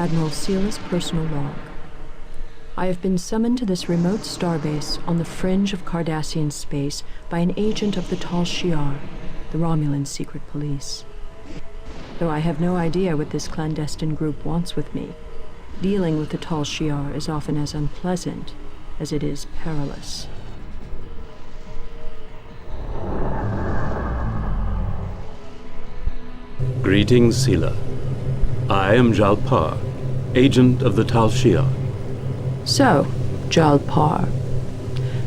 Admiral Seala's personal log. I have been summoned to this remote starbase on the fringe of Cardassian space by an agent of the Tal Shiar, the Romulan secret police. Though I have no idea what this clandestine group wants with me, dealing with the Tal Shiar is often as unpleasant as it is perilous. Greetings, Seela. I am Jalpar, agent of the Tal Shiar. So, Jalpar,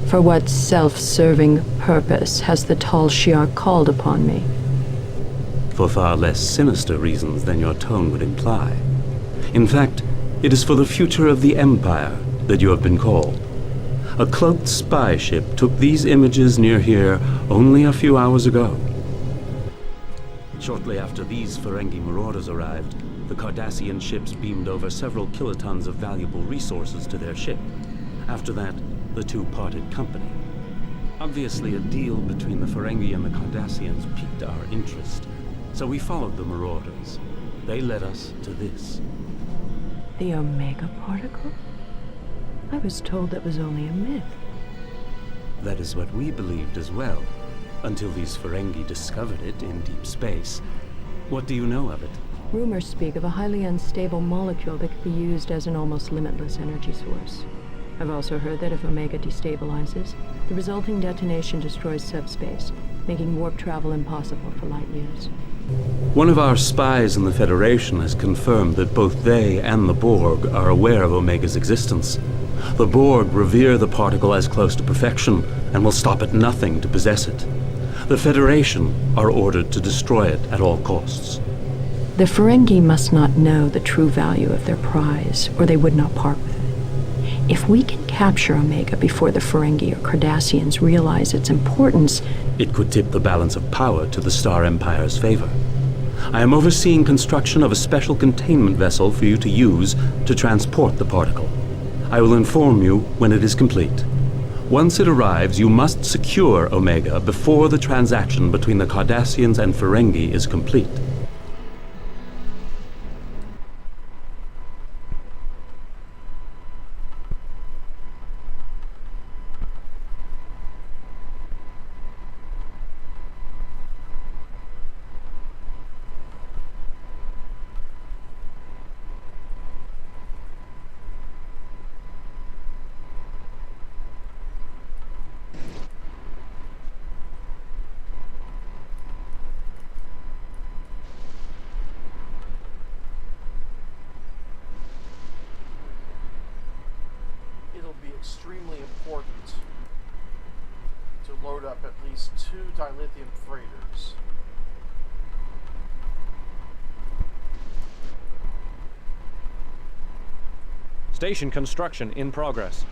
for what self-serving purpose has the Tal Shiar called upon me? For far less sinister reasons than your tone would imply. In fact, it is for the future of the Empire that you have been called. A cloaked spy ship took these images near here only a few hours ago. Shortly after these Ferengi marauders arrived, the Cardassian ships beamed over several kilotons of valuable resources to their ship. After that, the two parted company. Obviously, a deal between the Ferengi and the Cardassians piqued our interest, so we followed the marauders. They led us to this. The Omega particle? I was told that was only a myth. That is what we believed as well, until these Ferengi discovered it in deep space. What do you know of it? Rumors speak of a highly unstable molecule that could be used as an almost limitless energy source. I've also heard that if Omega destabilizes, the resulting detonation destroys subspace, making warp travel impossible for light years. One of our spies in the Federation has confirmed that both they and the Borg are aware of Omega's existence. The Borg revere the particle as close to perfection and will stop at nothing to possess it. The Federation are ordered to destroy it at all costs. The Ferengi must not know the true value of their prize, or they would not part with it. If we can capture Omega before the Ferengi or Cardassians realize its importance, it could tip the balance of power to the Star Empire's favor. I am overseeing construction of a special containment vessel for you to use to transport the particle. I will inform you when it is complete. Once it arrives, you must secure Omega before the transaction between the Cardassians and Ferengi is complete. Extremely important to load up at least 2 dilithium freighters. Station construction in progress.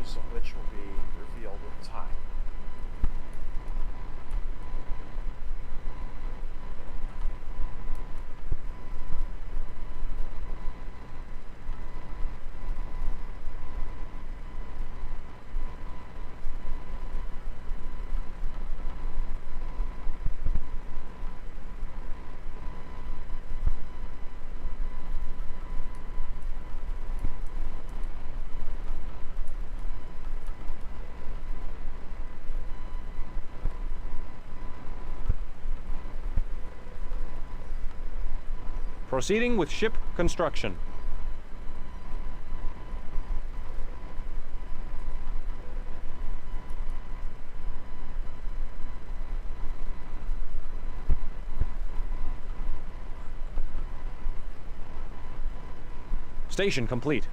Of which will be revealed with time. Proceeding with ship construction. Station complete.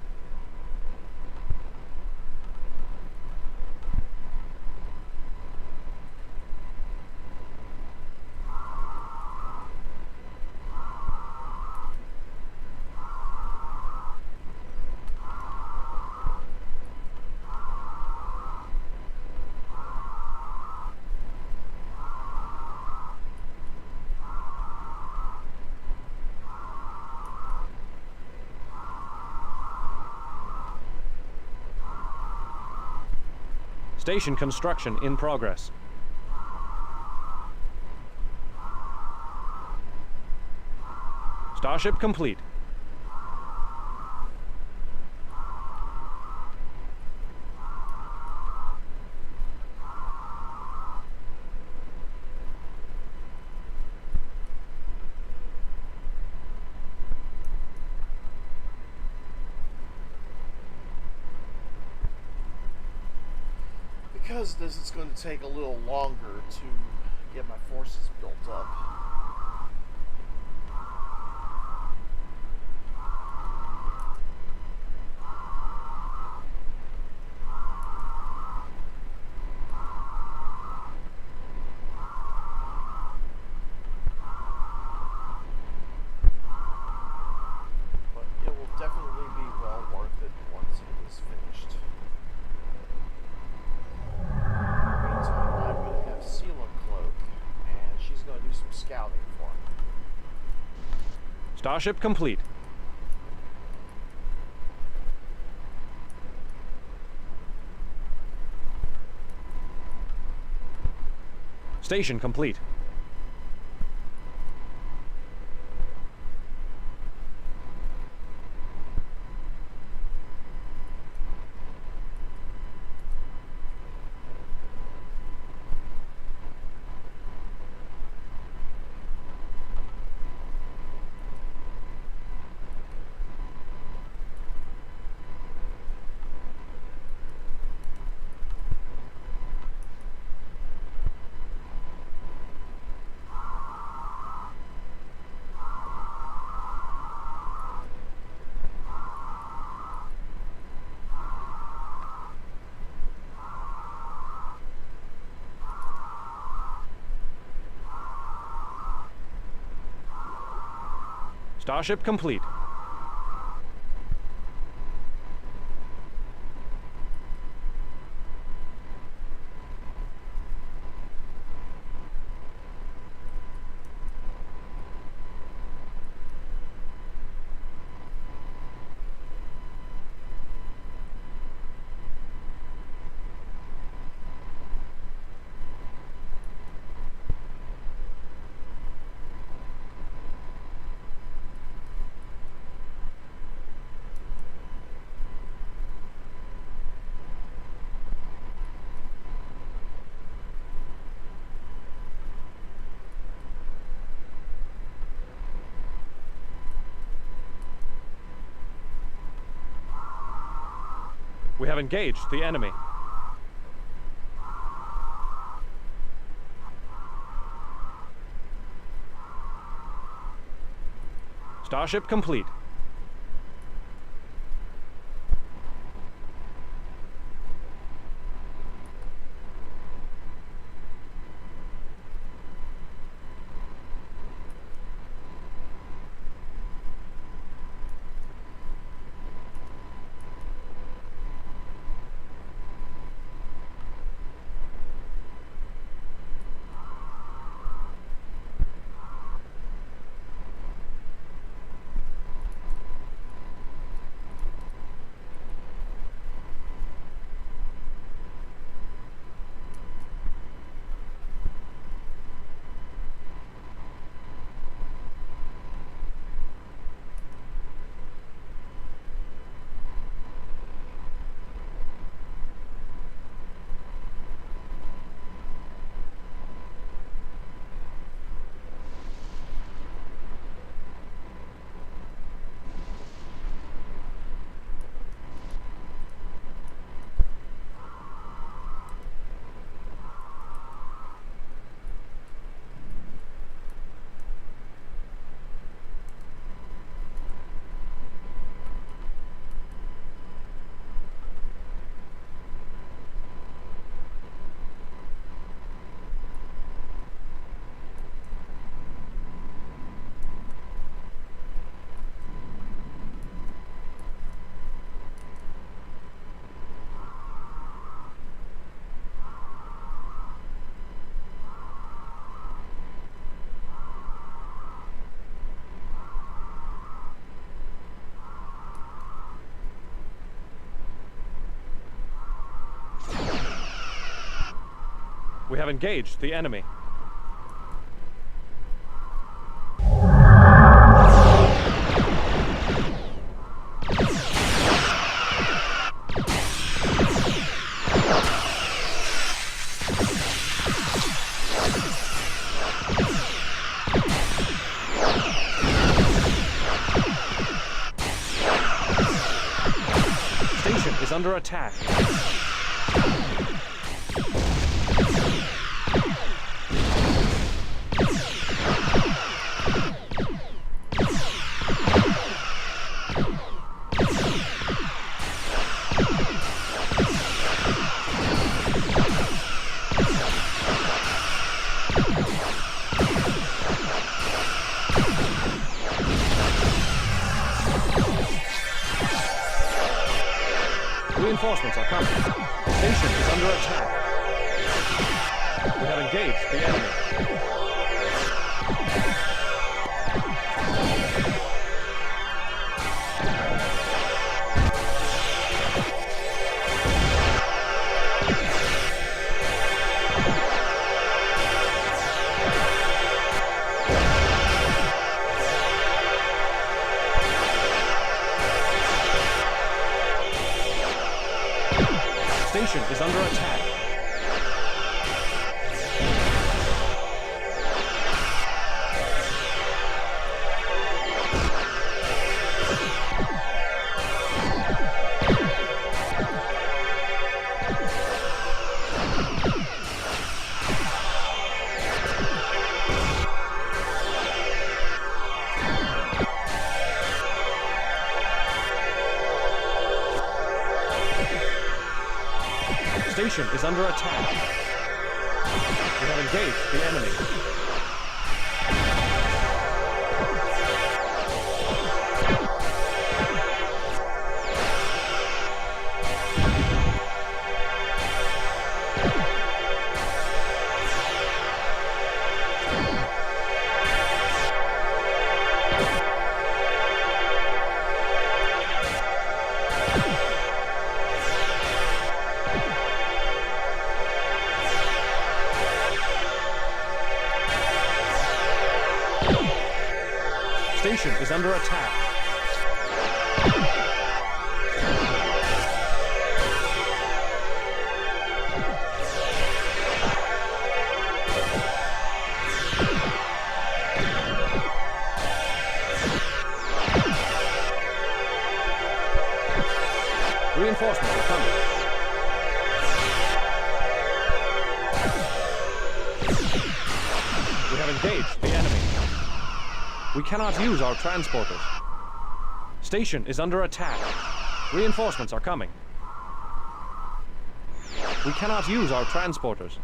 Station construction in progress. Starship complete. Because this is going to take a little longer to get my forces built up. But it will definitely be well worth it once it is finished. Meantime, I'm going to have Seela cloak, and she's going to do some scouting for me. Starship complete. Station complete. Starship complete. We have engaged the enemy. Starship complete. have engaged the enemy. Station is under attack. Reinforcements are coming. Station is under attack. We have engaged the enemy. Station is under attack. Station is under attack. We have engaged the enemy. Station is under attack. Reinforcements are coming. We have engaged the enemy. We cannot use our transporters. Station is under attack. Reinforcements are coming. We cannot use our transporters.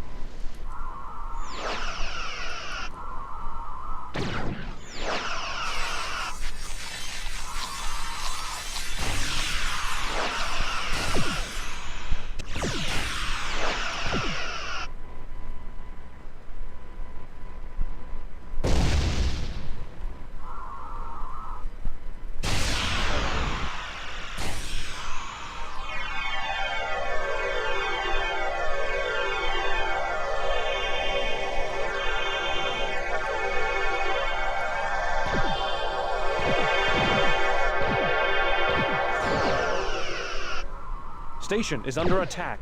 Station is under attack.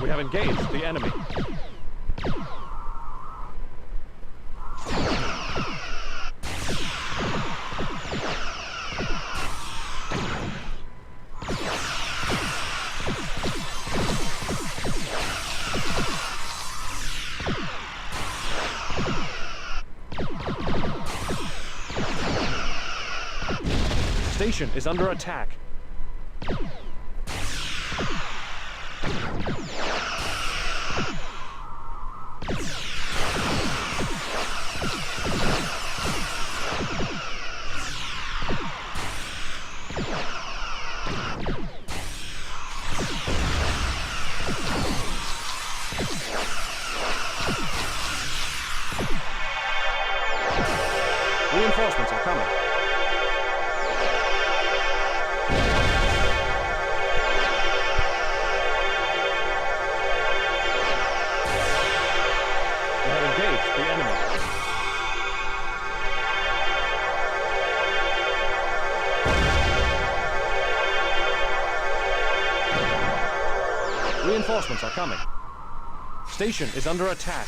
We have engaged the enemy. Station is under attack. Reinforcements are coming. Reinforcements are coming. Station is under attack.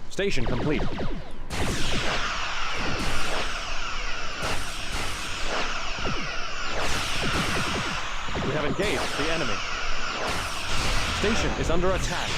Station complete. We have engaged the enemy. Station is under attack.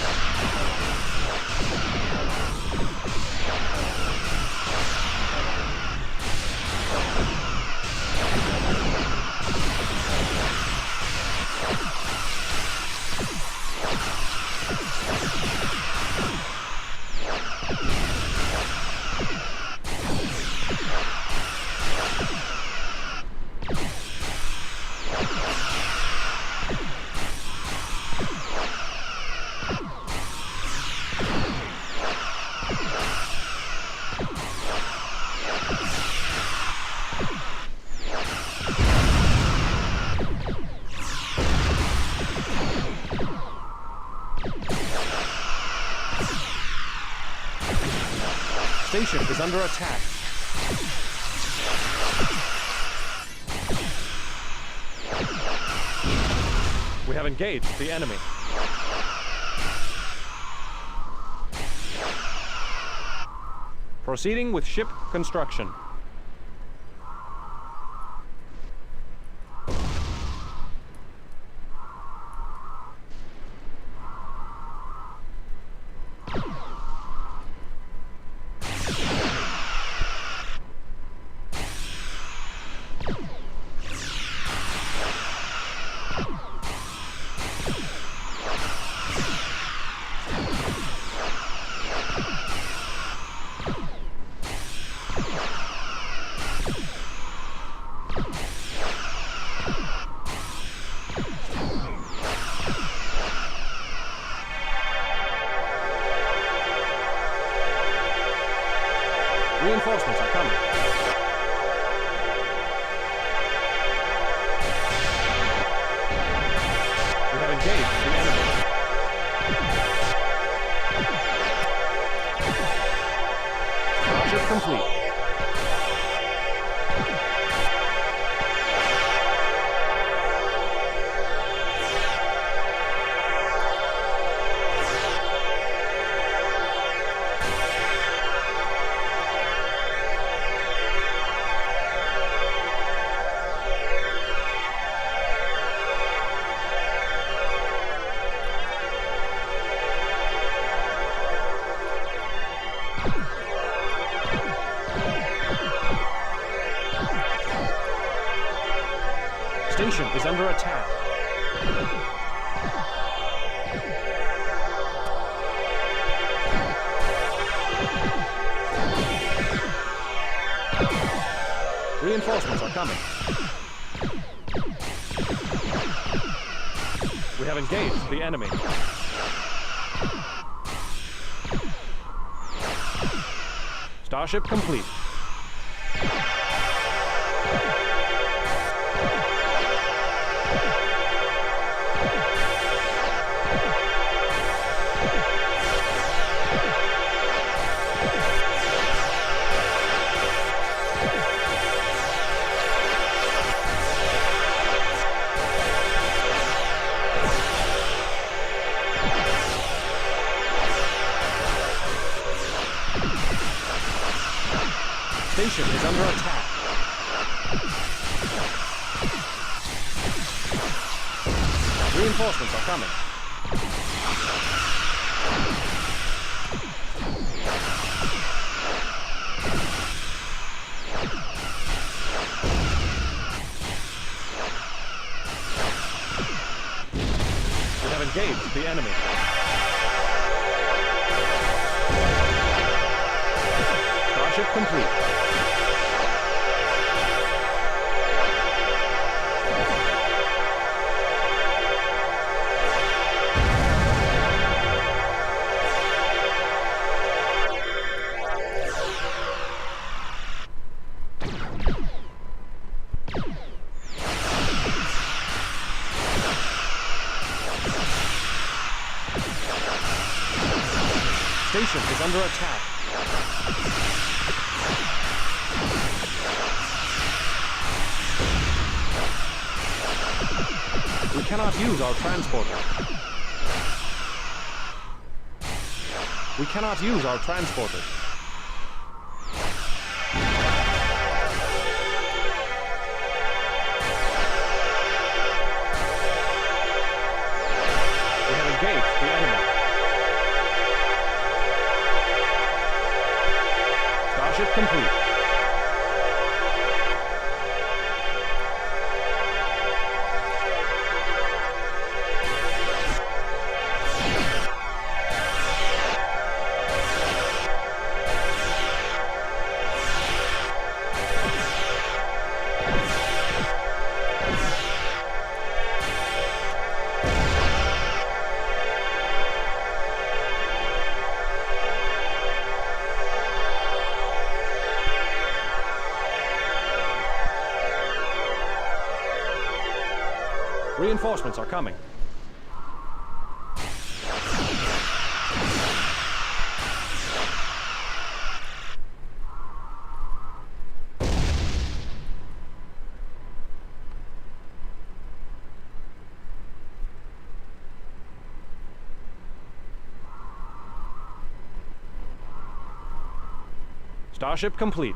Station is under attack. We have engaged the enemy. Proceeding with ship construction. Reinforcements are coming. We have engaged the enemy. Starship complete. Station is under attack. Reinforcements are coming. We have engaged the enemy. Starship complete. Station is under attack. Reinforcements are coming. We have engaged the enemy. Starship complete. Station is under attack. We cannot use our transporter. We cannot use our transporter. We have engaged the enemy. Starship complete. Reinforcements are coming. Starship complete.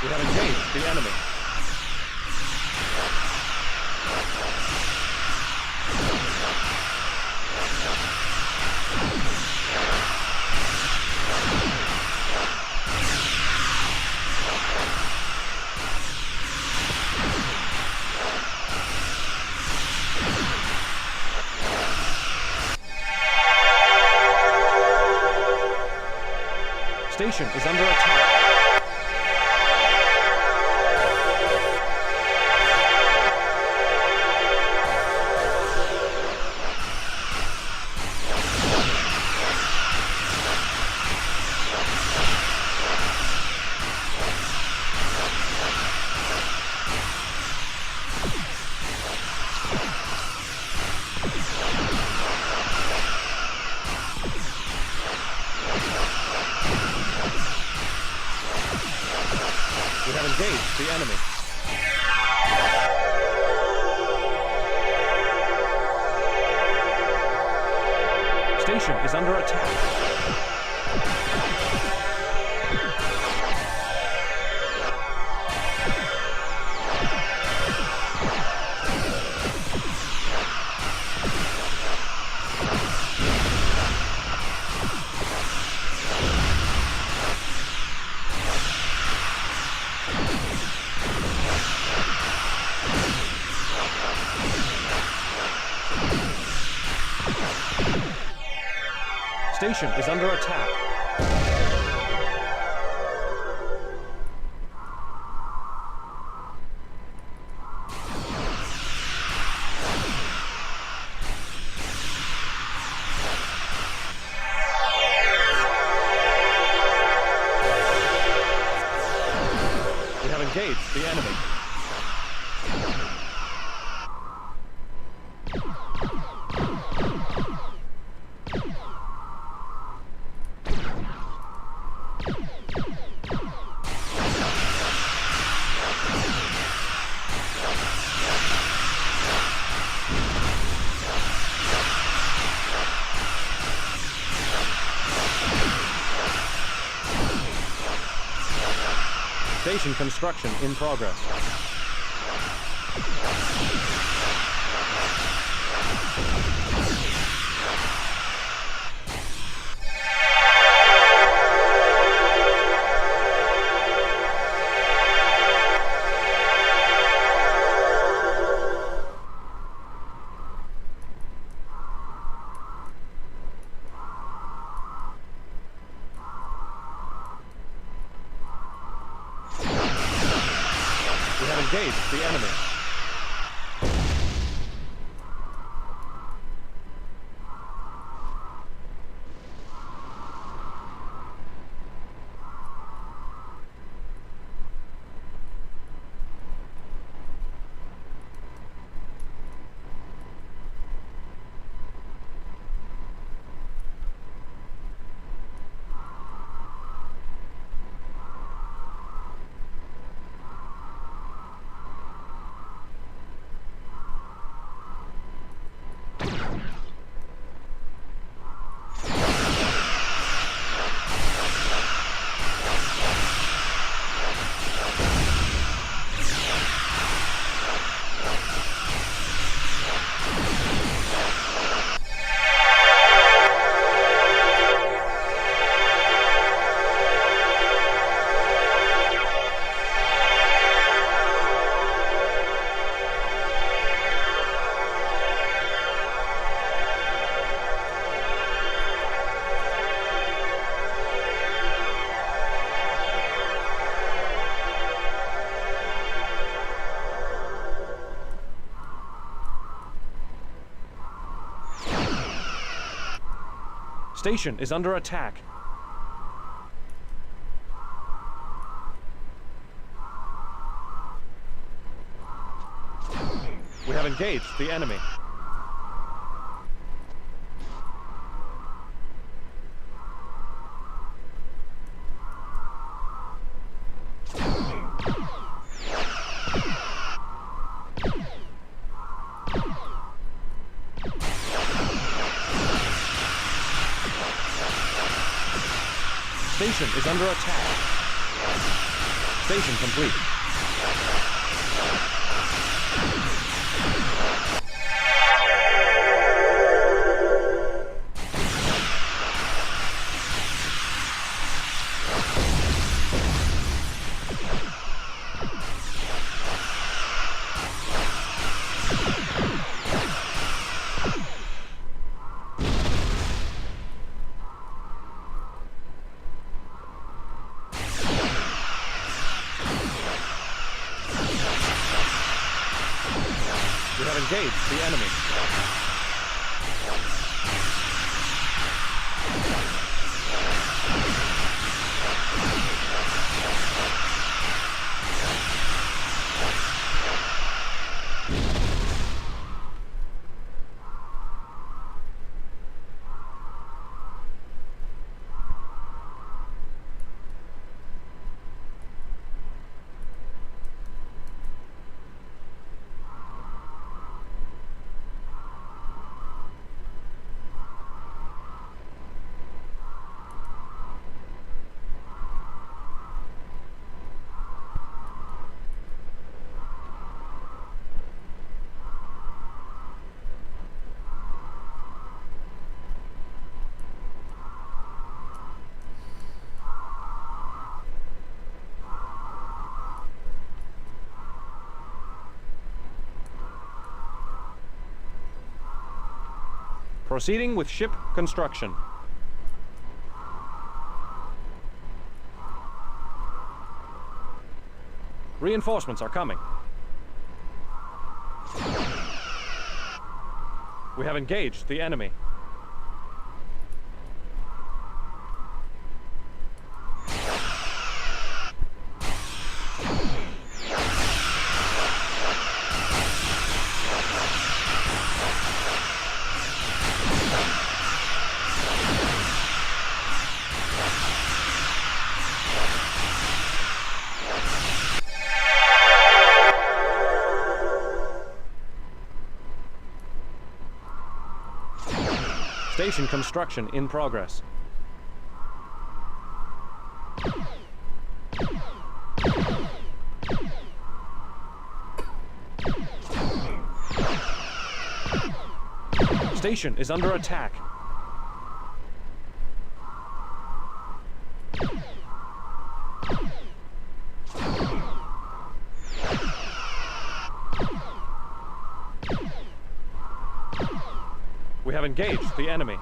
We have engaged the enemy. Station is under attack. We have engaged the enemy. Station is under attack. Station is under attack. We have engaged the enemy. Station construction in progress. engaged the enemy. Station is under attack. We have engaged the enemy. Station is under attack. Station complete. We have engaged the enemy. Proceeding with ship construction. Reinforcements are coming. We have engaged the enemy. Station construction in progress. Station is under attack. We have engaged the enemy.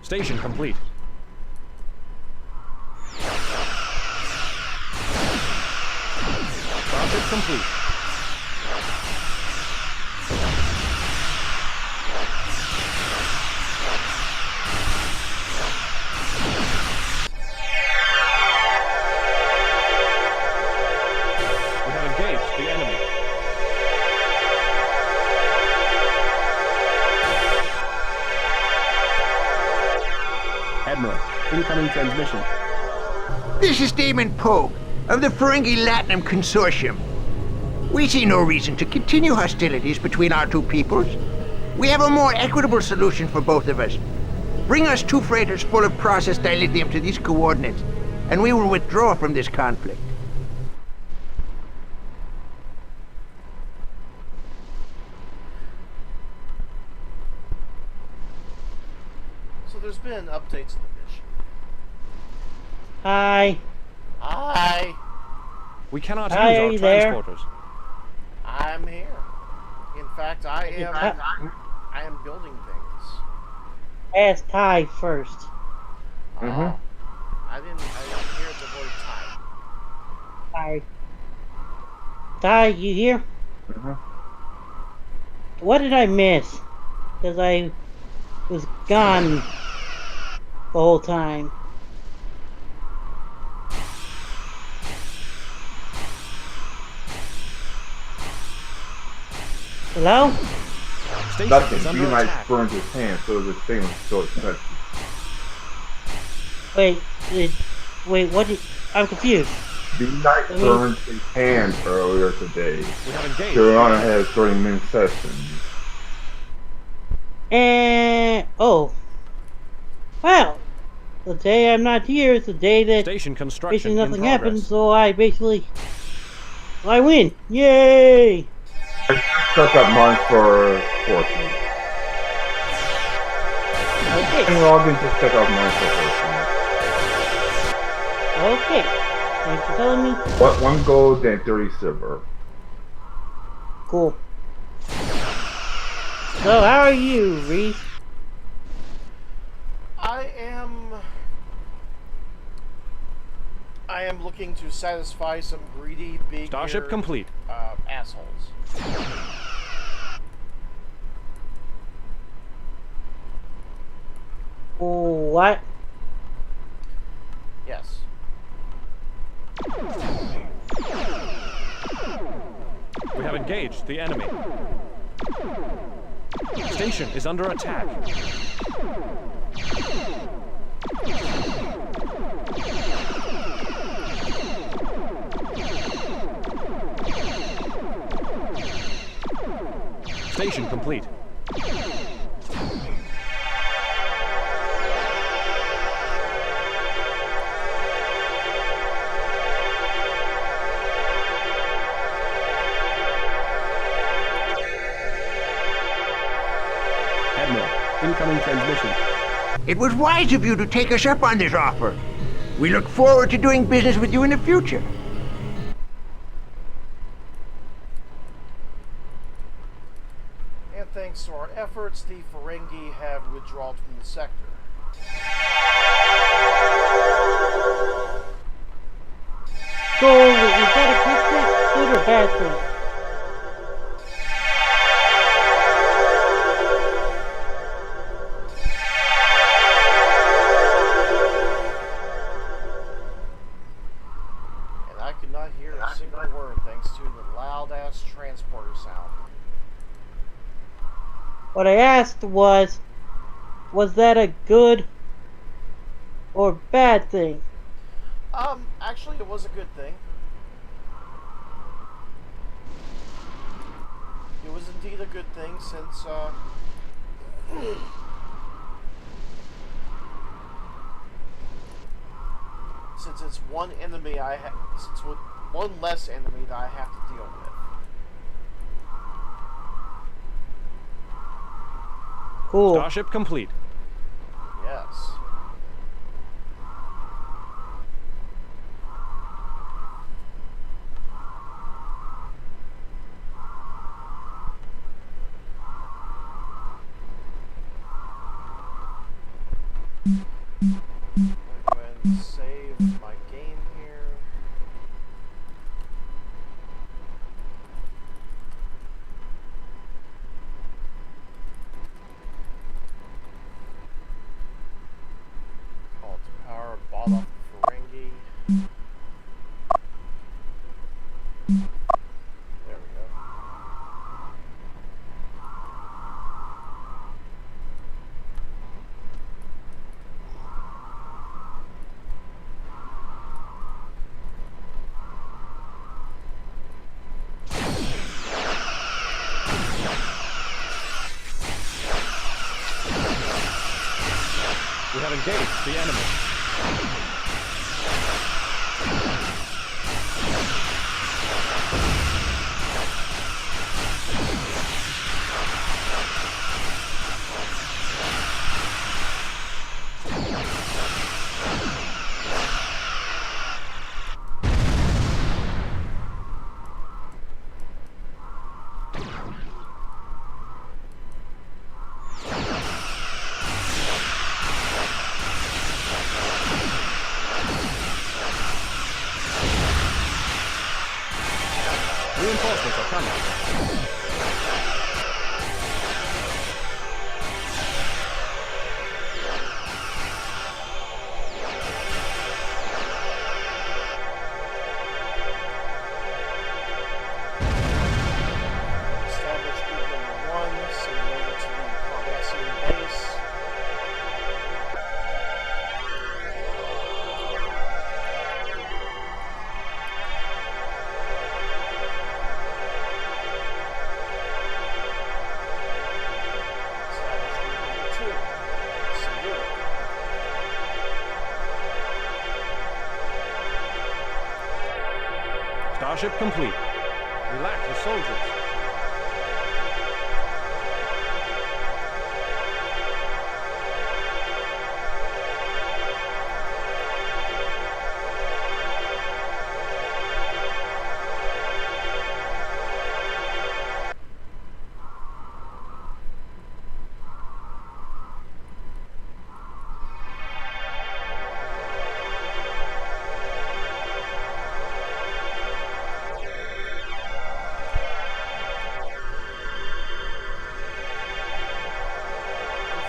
Station complete. Starship complete. We have engaged the enemy. Admiral, incoming transmission. This is Damon Pogue of the Ferengi Latinum Consortium. We see no reason to continue hostilities between our two peoples. We have a more equitable solution for both of us. Bring us 2 freighters full of processed dilithium to these coordinates, and we will withdraw from this conflict. So there's been updates to the mission. Hi. Hi, We cannot Hi, use are our you there? transporters. I'm here. In fact, I am building things. Ask Ty first. I didn't hear the word time. Ty. Ty, you here? What did I miss? Because I was gone the whole time. Hello? Station Nothing. is under Green attack. burned his hand, so the thing was so expensive. Wait, what did... I'm confused. Knight burned his hand earlier today. We have engaged. Carolina has 30-minute session. And... Oh. Well. The day I'm not here is the day that Station construction basically in nothing progress. happens, so I win. Yay! Stuck up mine for fortune. Okay. And log in to check out mine for fortune. Okay. Thanks for telling me. What 1 gold and 30 silver. Cool. So, how are you, Reese? I am looking to satisfy some greedy, big Starship complete. assholes. What? Yes. We have engaged the enemy. Station is under attack. Station complete. Admiral, incoming transmission. It was wise of you to take us up on this offer. We look forward to doing business with you in the future. And thanks to our efforts, the Ferengi have withdrawn from the sector. So, is that a good or bad thing? And I could not hear a single word thanks to the loud-ass transporter sound. What I asked was that a good or bad thing? Actually, it was a good thing. It was indeed a good thing since, since it's one enemy since one less enemy that I have to deal with. Cool. Starship complete. Yes. We have engaged the enemy. Reinforcements are coming. Establish group number 1, send it over to the Cardassian base. Starship complete. We lack the soldiers.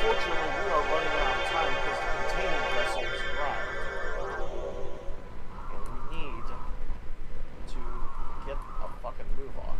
Unfortunately, we are running out of time because the containment vessel has arrived. And we need to get a fucking move on.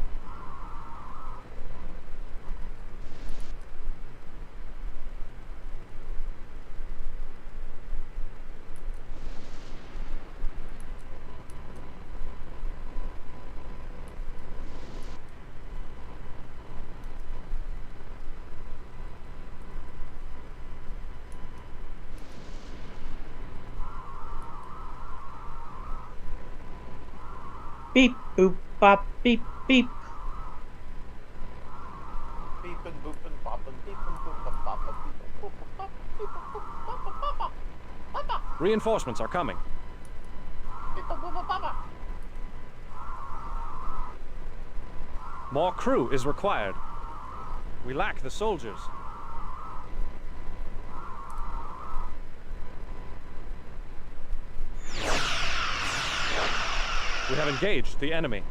Beep, boop, bop, beep, beep. Beepin' boopin' boppin' beepin' boopin' boppin' beepin' boopin' bop, beepin' boop, boppa boppa, boppa, Reinforcements are coming. beepin' boopin' boppa. More crew is required. We lack the soldiers. We have engaged the enemy.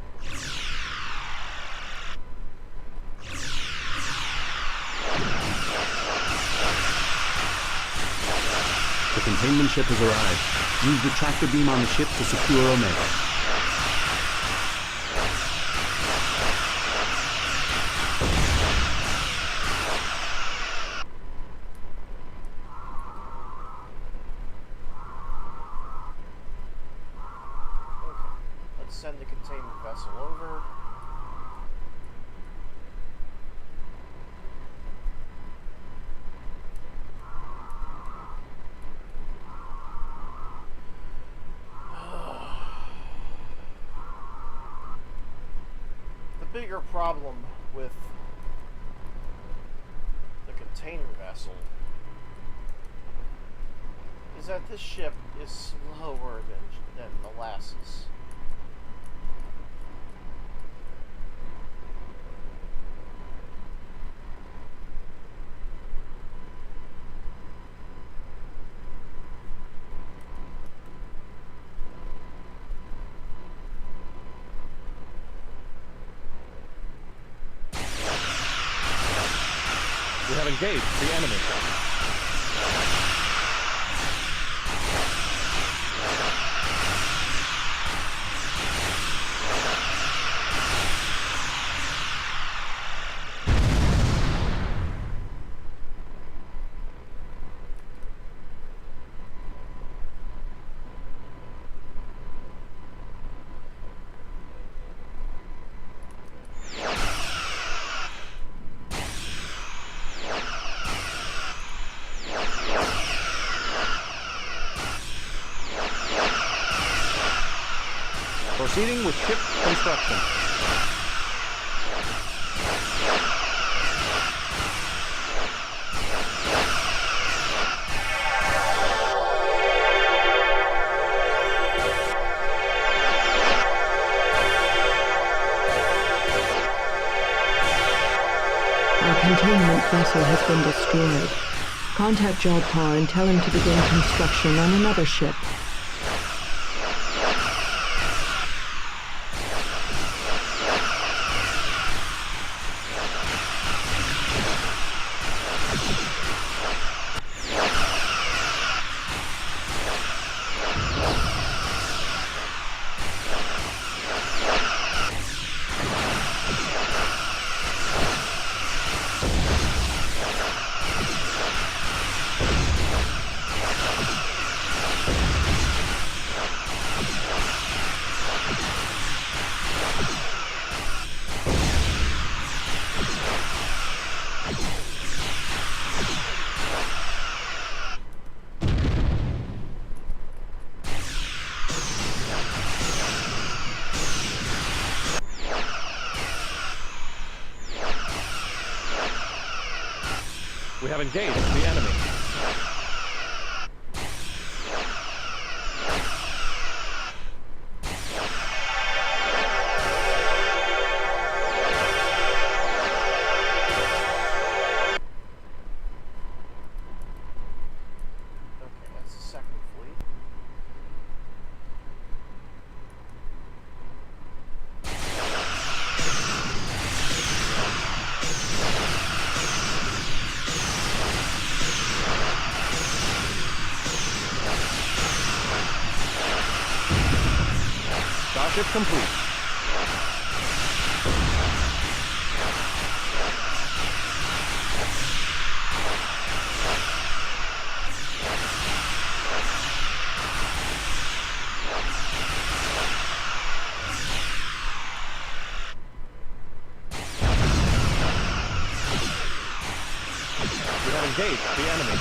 The containment ship has arrived. Use the tractor beam on the ship to secure Omega. Let's send the containment vessel over. The bigger problem with the container vessel is that this ship is slower than molasses. We have engaged the enemy. Proceeding with ship construction. Our containment vessel has been destroyed. Contact Jalpar and tell him to begin construction on another ship. We have engaged the enemy. Okay, that's the second fleet. Starship complete. We have engaged the enemy.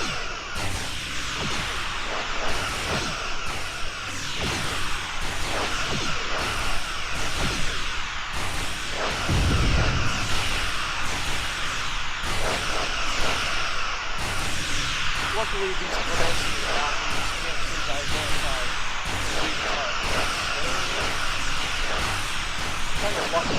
Luckily, these Cardassian mountains can't seem to identify fleet targets. Kind of lucky.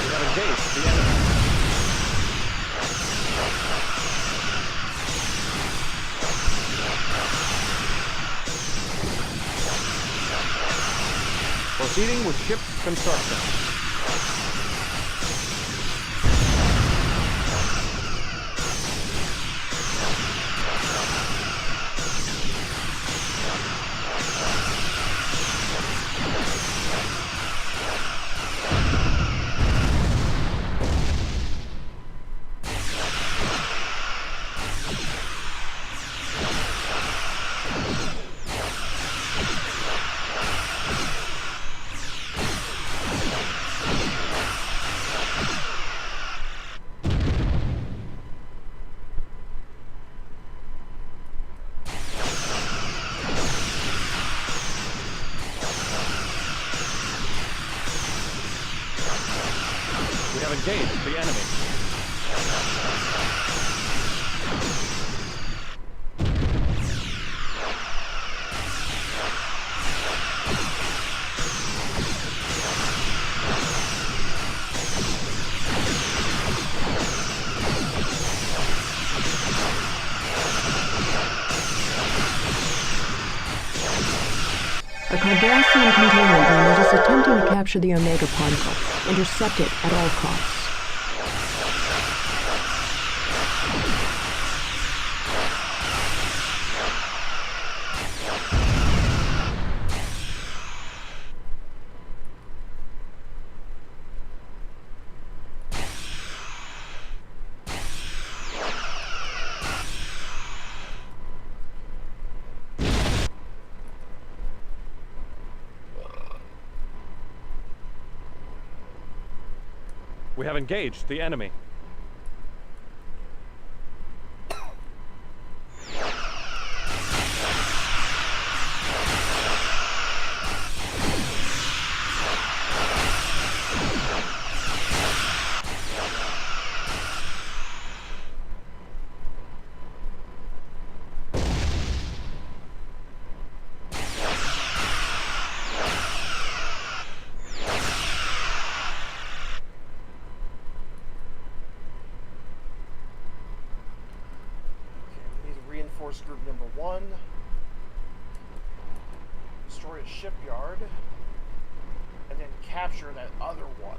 We have engaged the enemy. Proceeding with ship construction. We have engaged the enemy. A Cardassian containment unit is attempting to capture the Omega particle. Intercept it at all costs. We have engaged the enemy. Reinforce group number 1. Destroy a shipyard. And then capture that other one.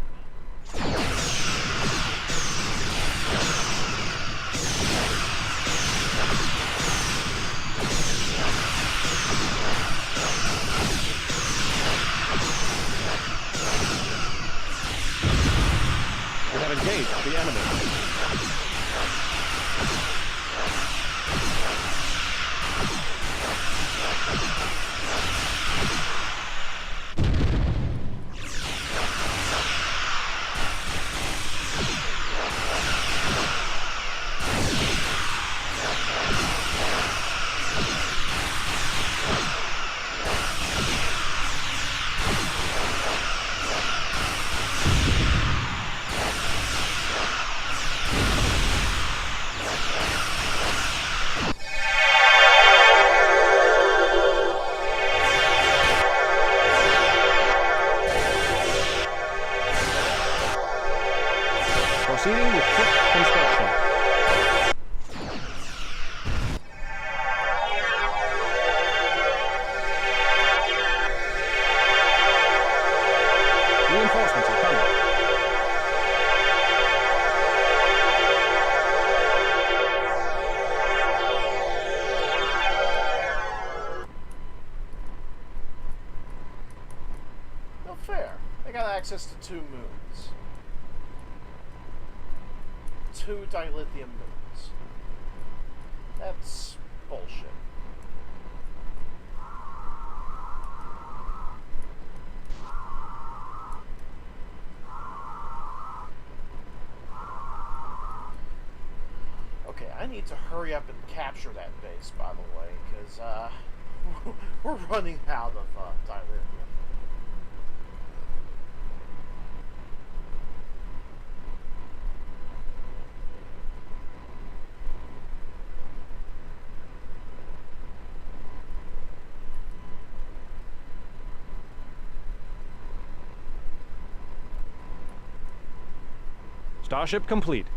We have engaged the enemy. Proceeding with ship construction. Reinforcements are coming. No fair. They got access to 2 moons. 2 dilithium moons. That's bullshit. Okay, I need to hurry up and capture that base, by the way, because we're running out of dilithium. Starship complete.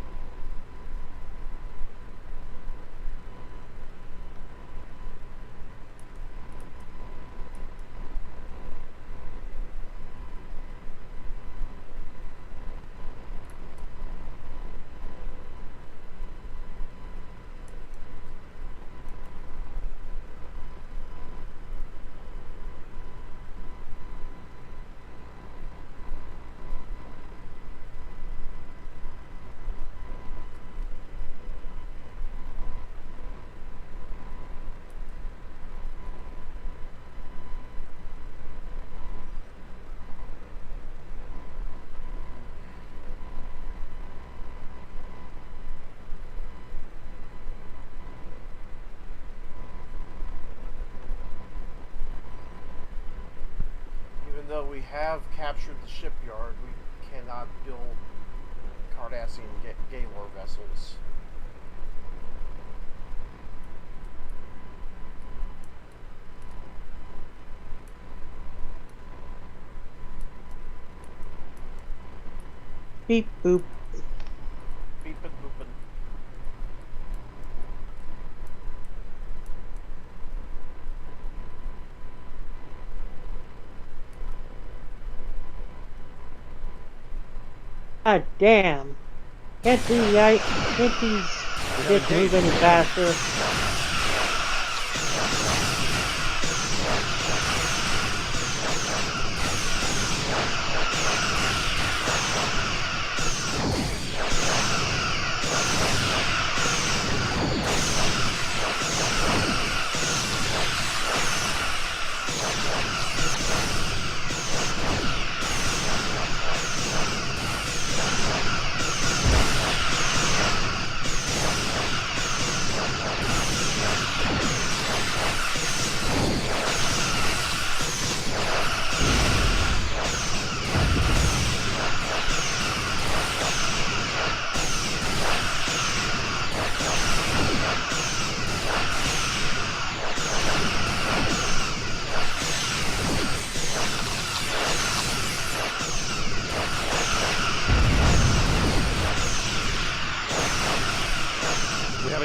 Even though we have captured the shipyard, we cannot build Cardassian Gaylor vessels. Beep boop. Beepin' boopin'. God damn. Can't these bits move any faster?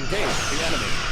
engaged the enemy.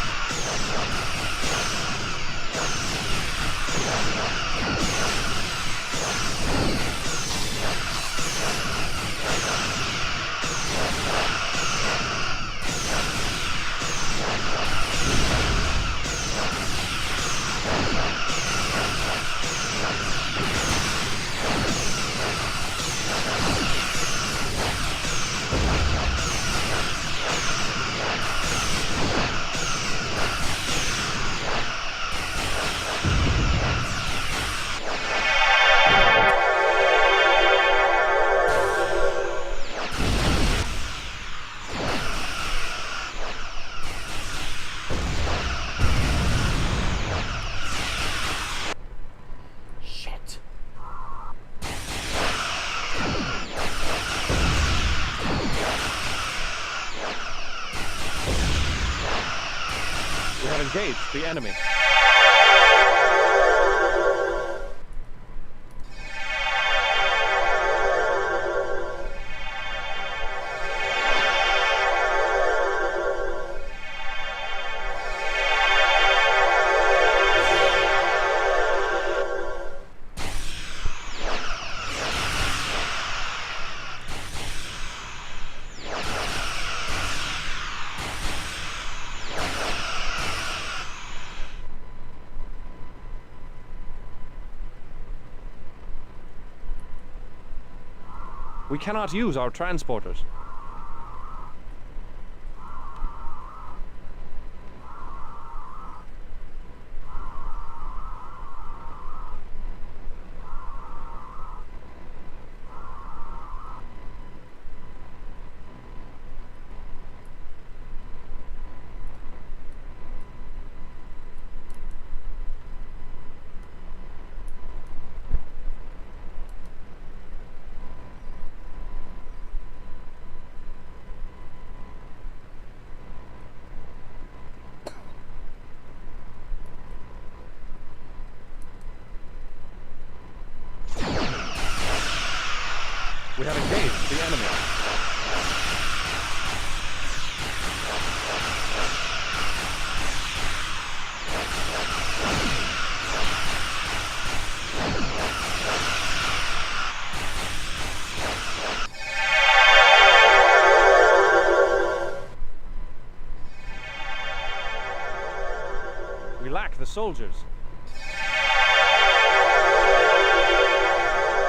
Shit. We have engaged the enemy. We cannot use our transporters. We have engaged the enemy. We lack the soldiers.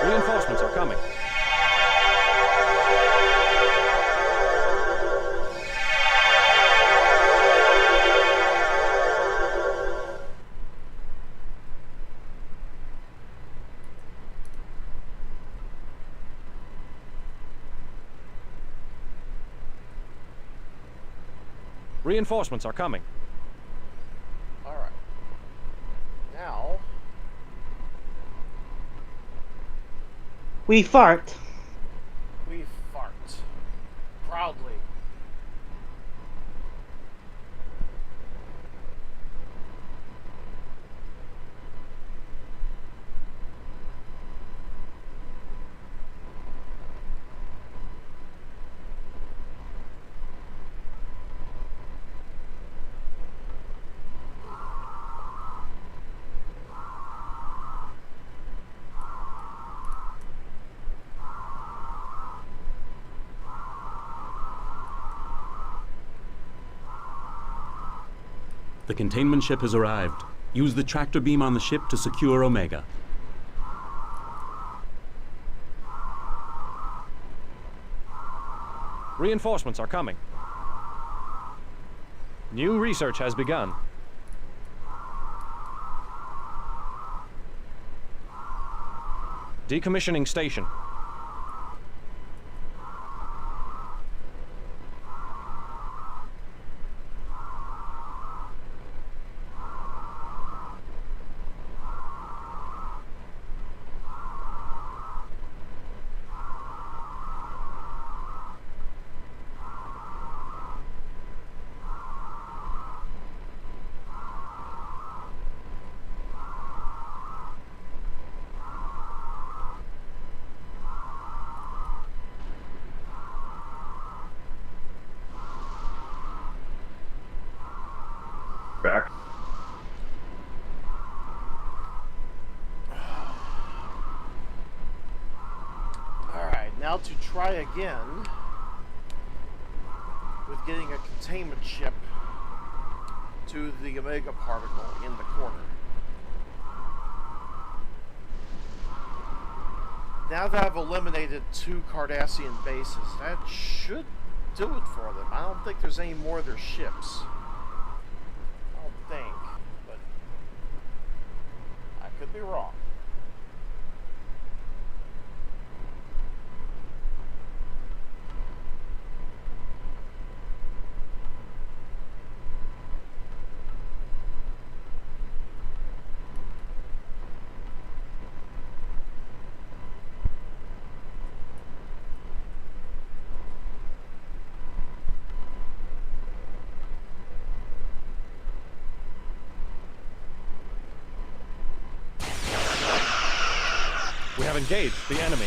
Reinforcements are coming. Reinforcements are coming. Alright. Now, We fart. we fart. Proudly. The containment ship has arrived. Use the tractor beam on the ship to secure Omega. Reinforcements are coming. New research has begun. Decommissioning station. now to try again with getting a containment ship to the Omega particle in the corner. Now that I've eliminated 2 Cardassian bases, that should do it for them. I don't think there's any more of their ships. I don't think, but I could be wrong. We have engaged the enemy.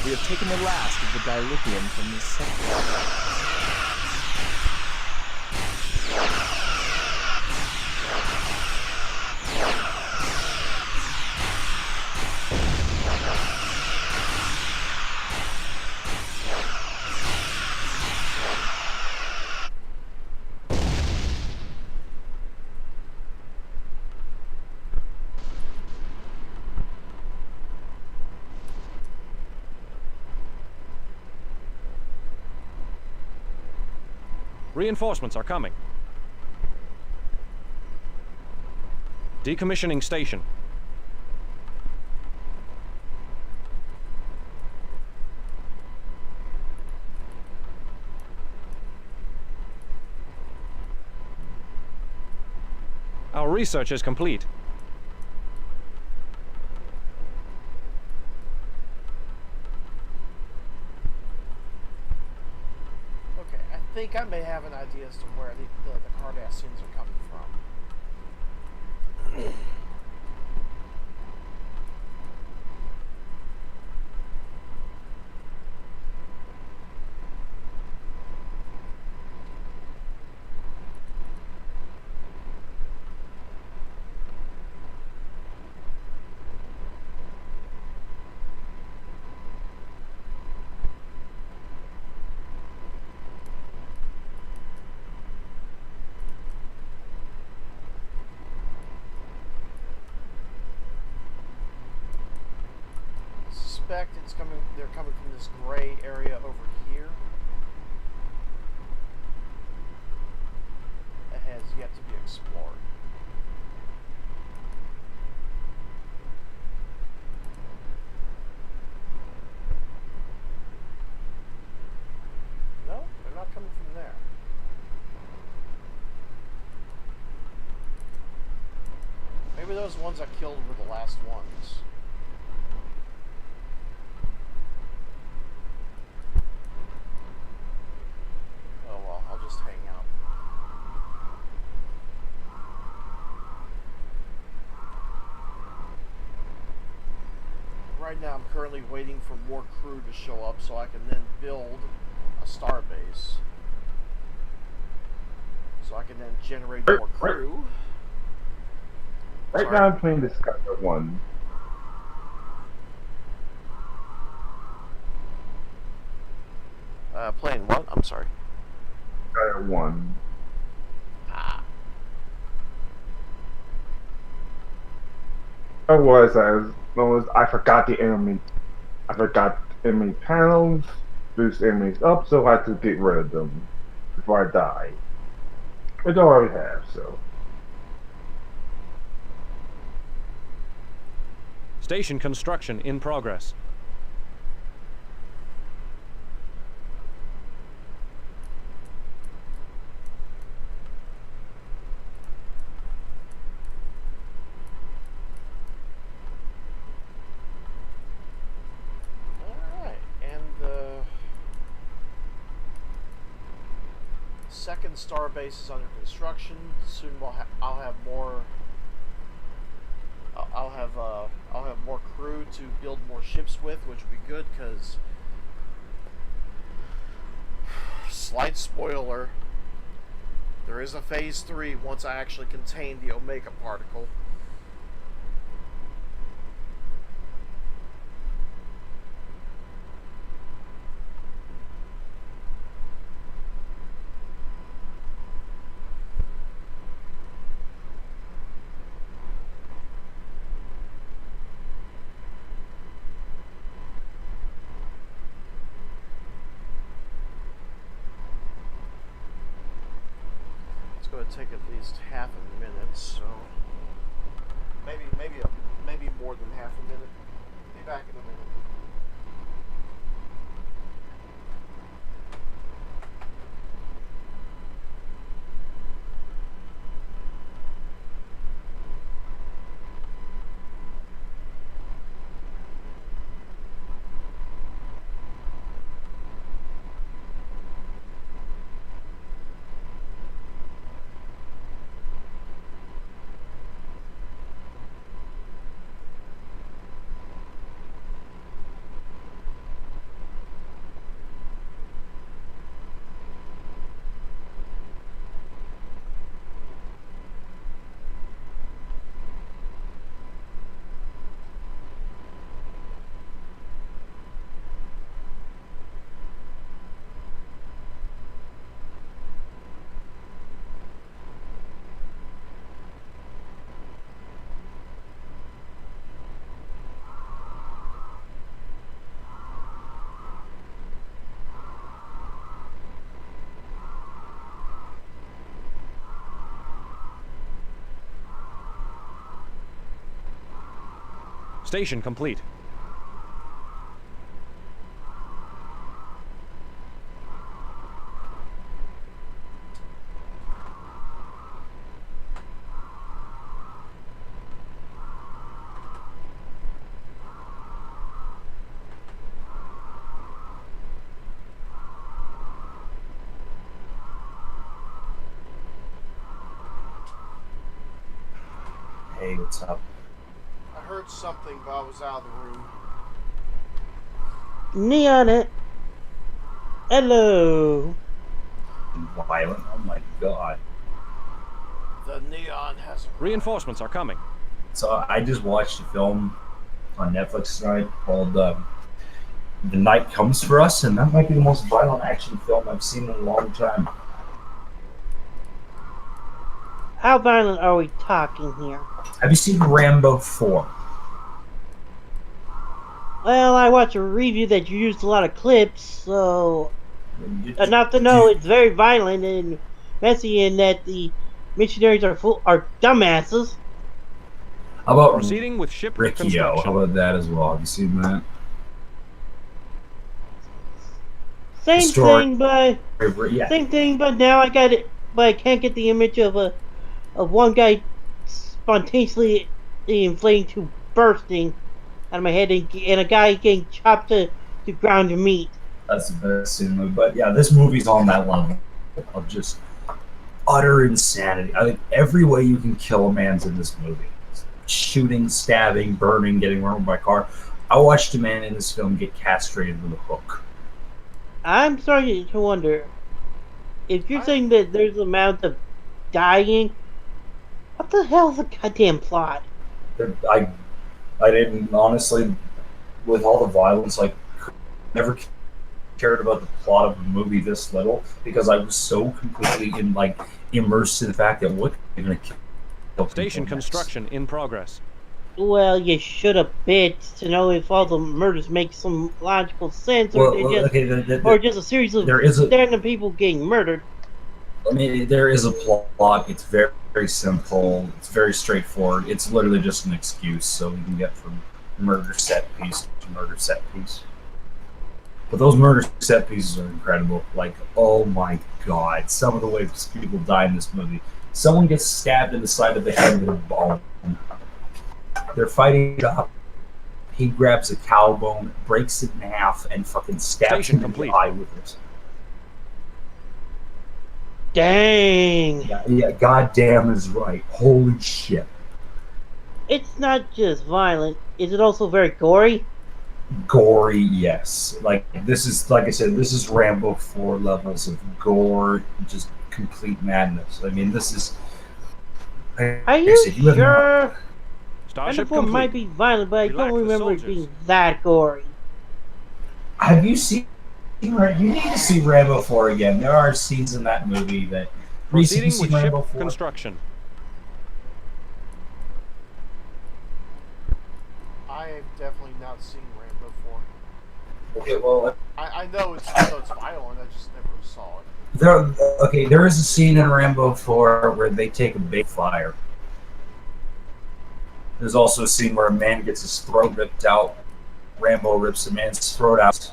We have taken the last of the dilithium from this sector. Reinforcements are coming. Decommissioning station. Our research is complete. I think I may have an idea as to where the Cardassians are coming from. They're coming from this gray area over here. That has yet to be explored. No, they're not coming from there. Maybe those ones I killed were the last ones. Right now, I'm currently waiting for more crew to show up so I can then build a starbase. So I can then generate more crew. Right now, I'm playing the Skyler 1. Playing what? I'm sorry. Skyler 1. I forgot the enemy. I forgot enemy panels, boost enemies up, so I had to get rid of them before I die. Which I already have, so. Station construction in progress. second star base is under construction. Soon I'll have more. I'll have more crew to build more ships with, which would be good because. Slight spoiler. There is a phase 3 once I actually contain the Omega particle. Going to take at least half a minute, so maybe more than half a minute. Be back in a minute. Station complete. Hey, what's up? I heard something, but I was out of the room. Neon it. Hello. Violent? Oh my god. The Neon has Reinforcements are coming. So I just watched a film on Netflix tonight called The Night Comes for Us, and that might be the most violent action film I've seen in a long time. How violent are we talking here? Have you seen Rambo 4? Well, I watched a review that you used a lot of clips, so enough to know it's very violent and messy, and that the missionaries are dumbasses. How about Proceeding with ship Riccio? construction. How about that as well? Have you seen that? Same Story. thing, but Yeah. same thing. But now I got it. But I can't get the image of one guy spontaneously inflating to bursting out of my head, and a guy getting chopped to ground meat. That's the best scene in the movie. But yeah, this movie's on that level of just utter insanity. I think every way you can kill a man's in this movie. Shooting, stabbing, burning, getting run over by a car. I watched a man in this film get castrated with a hook. I'm starting to wonder, if you're saying that there's an amount of dying, what the hell's the goddamn plot? I didn't, honestly, with all the violence, like, never cared about the plot of a movie this little, because I was so completely immersed in the fact that what they're going to kill Station people next. construction in progress. Well, you should have bit to know if all the murders make some logical sense, or or just a series of random people getting murdered. I mean, there is a plot. It's very, very simple. It's very straightforward. It's literally just an excuse so we can get from murder set piece to murder set piece. But those murder set pieces are incredible. Like, oh my god, some of the ways people die in this movie. Someone gets stabbed in the side of the head with a bone. They're fighting up. He grabs a cow bone, breaks it in half, and fucking stabs him in the eye with it. Dang. Yeah, goddamn is right. Holy shit. It's not just violent. Is it also very gory? Gory, yes. Like this is, like I said, this is Rambo 4 levels of gore, just complete madness. I mean, this is. Are you sure? Starship Rambo 4 might be violent, but I don't remember it being that gory. Have you seen? You need to see Rambo 4 again. There are scenes in that movie that. Reese, have you Proceeding seen with Rambo ship 4? construction. I have definitely not seen Rambo 4. Okay, well, I know it's violent. I just never saw it. there is a scene in Rambo 4 where they take a big fire. There's also a scene where a man gets his throat ripped out. Rambo rips a man's throat out.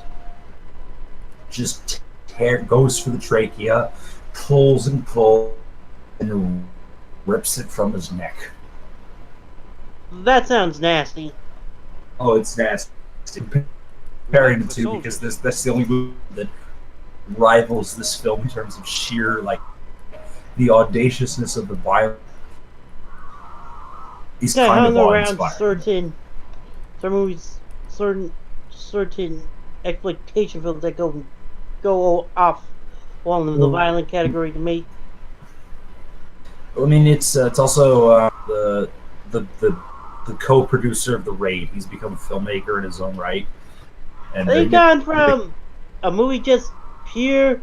Just goes for the trachea, pulls and pulls, and rips it from his neck. That sounds nasty. Oh, it's nasty. Comparing the two, because that's the only movie that rivals this film in terms of sheer, like, the audaciousness of the violence. He's kind of around certain exploitation films that go off on the violent category to me. I mean, it's also the co-producer of The Raid. He's become a filmmaker in his own right. And they've gone from a movie just pure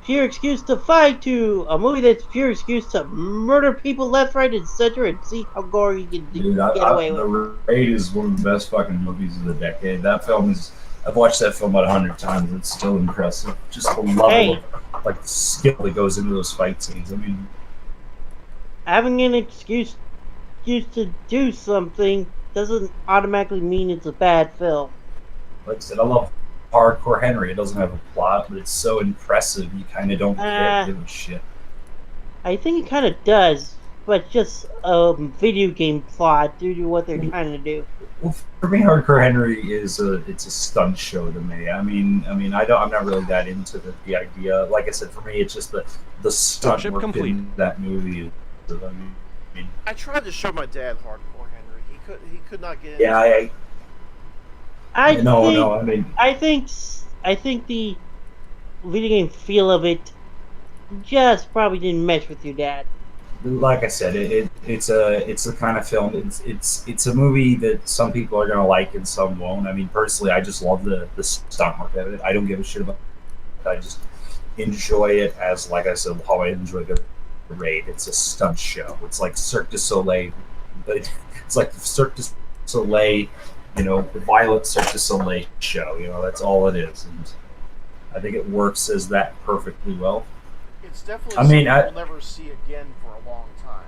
excuse to fight to a movie that's pure excuse to murder people left, right, and center, and see how gory you can get away with. The Raid is one of the best fucking movies of the decade. That film is. I've watched that film about 100 times. It's still impressive. Just the level of like skill that goes into those fight scenes. I mean, having an excuse to do something doesn't automatically mean it's a bad film. Like I said, I love Hardcore Henry. It doesn't have a plot, but it's so impressive you kind of don't give a shit. I think it kind of does, but just a video game plot due to what they're trying to do. Well, for me, Hardcore Henry it's a stunt show to me. I'm not really that into the idea. Like I said, for me, it's just the stunt work in that movie. I tried to show my dad Hardcore Henry. He could not get. Yeah, I think the video game feel of it just probably didn't mesh with your dad. Like I said, it's the kind of film. It's a movie that some people are gonna like and some won't. I mean, personally, I just love the stunt work of it. I don't give a shit about it. I just enjoy it as, like I said, how I enjoy the Raid. It's a stunt show. It's like Cirque du Soleil, but it's like the Cirque du Soleil, the violent Cirque du Soleil show. That's all it is, and I think it works as that perfectly well. It's definitely something we'll never see again for a long time.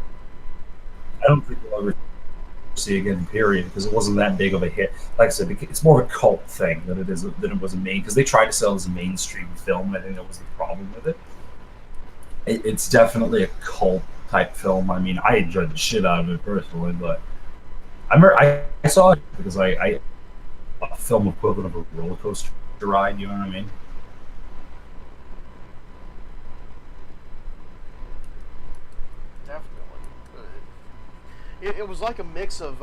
I don't think we'll ever see again, period, because it wasn't that big of a hit. Like I said, it's more of a cult thing than it was a main, because they tried to sell it as a mainstream film. I think that was the problem with it. It's definitely a cult type film. I mean, I enjoyed the shit out of it personally, but I saw it because a film equivalent of a roller coaster ride. You know what I mean? It was like a mix of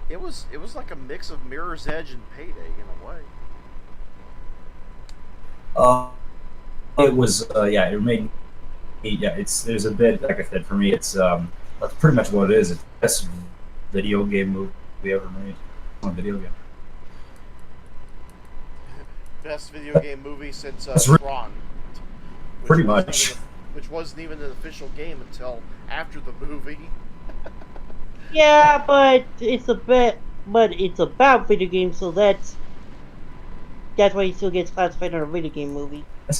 it was like a mix of Mirror's Edge and Payday in a way. It was it made there's a bit, like I said, for me it's that's pretty much what it is. It's the best video game movie we ever made on a video game. Best video game movie since Tron. Pretty much. Which wasn't even an official game until after the movie. Yeah, but it's about video games, so that's why it still gets classified as a video game movie. I